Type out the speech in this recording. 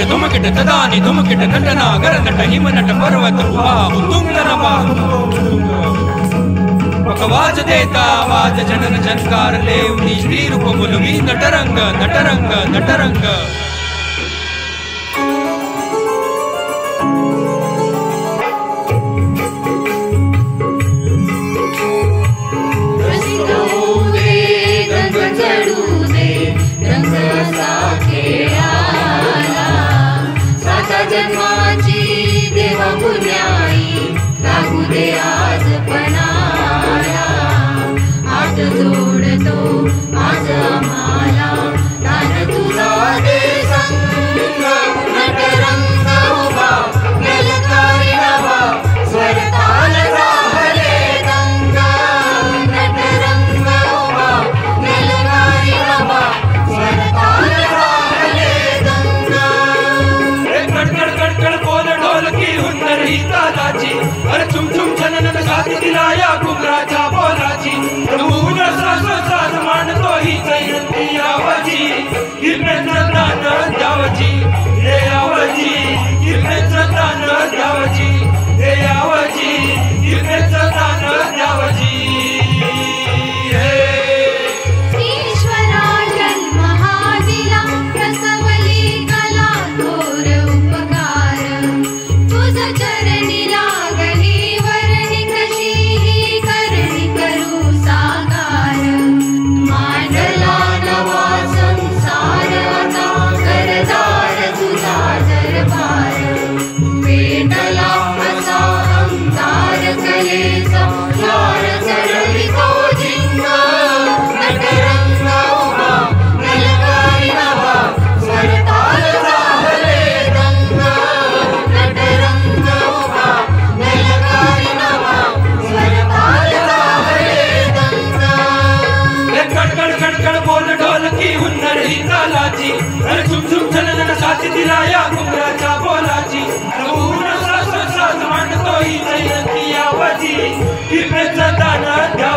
धुमकिट तदानी धुमकिट नटना गरनट हिमनट पर्वत उबाहु तुंग पकवाज देता आवाज जनन झनकार लेवनी श्री रूप मुलवी नटरंग नटरंग नटरंग जन्माची देवा पुण्याई लागू दे आज पणाला हात जोडतो आज आम्हाला दान तुझा दे संग नटरंग उभा गलकारी नवा स्वर ताल झाले गंगा नटरंग उभा गलकारी नवा स्वर ताल झाले गंगा ही तालाची अरे चुम चुम छनन साथ दिलाया घुंगराच्या बोलाची प्रभून सास मांडतो ही जयंती आवाजी हिरमेंद्र दान द्यावची हे आवाजी हिरमेंद्र दान द्यावची हे आवाजी हिरमेंद्र दान द्यावची साथी दिलाया घुंगराच्या बोलाची प्रभून सास मांडतो ही जयंती आवाजी हिरमेंद्र दान द्या